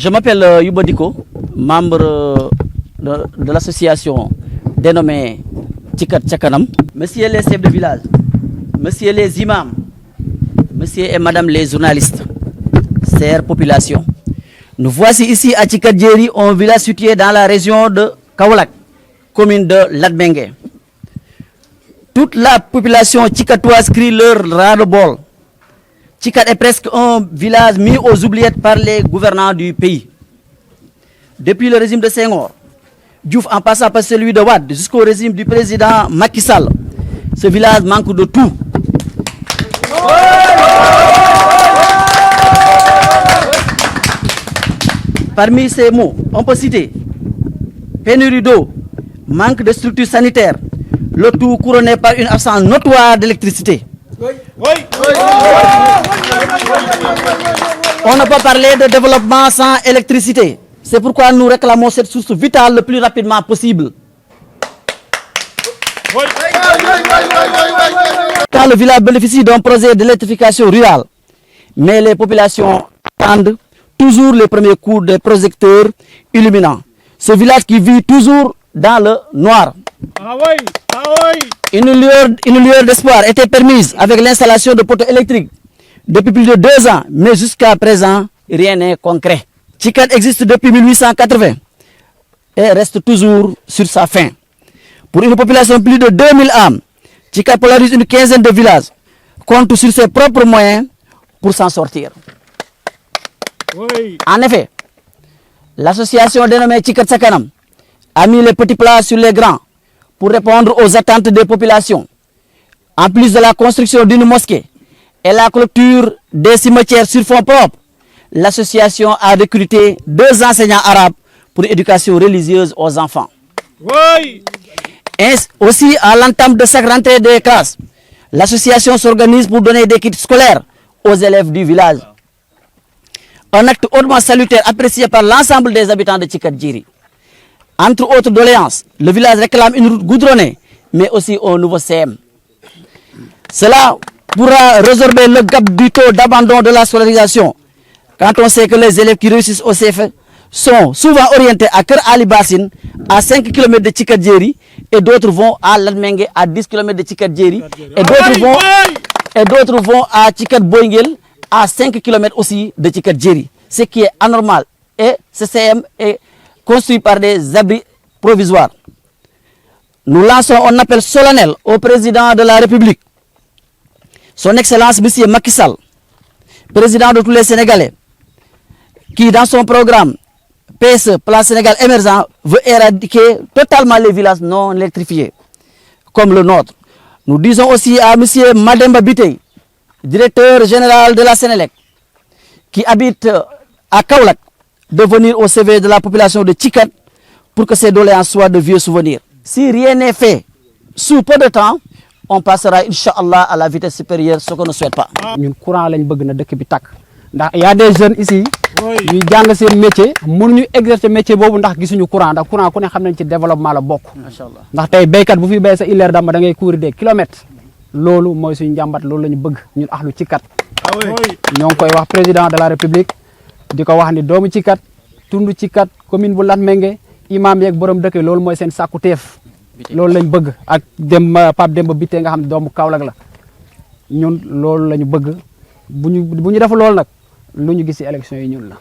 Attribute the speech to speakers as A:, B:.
A: Je m'appelle Yuba Diko, membre de l'association dénommée Tchikat Tchakanam. Messieurs les chefs de village, messieurs les imams, messieurs et madame les journalistes, chère population, nous voici ici à Tchikat Djeri, un village situé dans la région de Kaolack, commune de Latmingué. Toute la population tchikatoise crie leur ras-le-bol. Tchikat est presque un village mis aux oubliettes par les gouvernants du pays. Depuis le régime de Senghor, Diouf en passant par celui de Wade jusqu'au régime du président Macky Sall, ce village manque de tout. Parmi ces mots, on peut citer pénurie d'eau, manque de structures sanitaires, le tout couronné par une absence notoire d'électricité. On ne peut parler de développement sans électricité. C'est pourquoi nous réclamons cette source vitale le plus rapidement possible. Quand le village bénéficie d'un projet d'électrification rurale, mais les populations attendent toujours les premiers coups des projecteurs illuminants. Ce village qui vit toujours dans le noir. Une lueur d'espoir était permise avec l'installation de poteaux électriques depuis plus de 2 ans, mais jusqu'à présent, rien n'est concret. Tchikat existe depuis 1880 et reste toujours sur sa fin. Pour une population de plus de 2000 âmes, Tchikat polarise une quinzaine de villages, compte sur ses propres moyens pour s'en sortir. En effet, l'association dénommée Tchikat Tchakanam a mis les petits plats sur les grands pour répondre aux attentes des populations. En plus de la construction d'une mosquée et la clôture des cimetières sur fonds propres, l'association a recruté 2 enseignants arabes pour l'éducation religieuse aux enfants. Et aussi, à l'entame de chaque rentrée des classes, l'association s'organise pour donner des kits scolaires aux élèves du village. Un acte hautement salutaire apprécié par l'ensemble des habitants de Tchikat Djeri. Entre autres doléances, le village réclame une route goudronnée, mais aussi un nouveau CM. Cela pourra résorber le gap du taux d'abandon de la scolarisation, quand on sait que les élèves qui réussissent au CFE sont souvent orientés à Kër Ali Bassine, à 5 km de Tchikat Djeri, et d'autres vont à Latmingué, à 10 km de Tchikat Djeri, et d'autres vont à Tchikat Boingel, à 5 km aussi de Tchikat Djeri, ce qui est anormal. Et ce CM est construit par des abris provisoires. Nous lançons un appel solennel au président de la République, son Excellence M. Macky Sall, président de tous les Sénégalais, qui dans son programme PSE, Plan Sénégal émergent, veut éradiquer totalement les villages non électrifiés, comme le nôtre. Nous disons aussi à M. Mademba Bitey, directeur général de la Sénélec, qui habite à Kaolack, de venir au CV de la population de Tchikat pour que ces doléances soient de vieux souvenirs. Si rien n'est fait, sous peu de temps, on passera, Inch'Allah, à la vitesse supérieure, ce qu'on ne souhaite pas.
B: Nous courant lañ bëgg na dëkk bi tak ndax y a des jeunes ici ñuy jàng seen métier mënuñu exercer métier boobu ndax gisuñu courant ndax courant ku ne xam nañ ci développement la bokk ndax tey béykat bu fi béy sa illeer dama da ngay courir des kilomètres loolu mooy suñu njàmbat loolu la ñu bëgg ñun axlu Tchikat ñoo ngi koy wax président de la république di ko wax ni doomu Tchikat tund Tchikat commune bu Latmingué imam yeeg borom dëkk loolu mooy seen sàkku teef loolu lañ bëgg ak Pape Demba Bitey nga xam ne doomu Kaolack la ñun loolu la ñu bëgg bu ñu def loolu nag lu ñu gis ci élection yi ñun la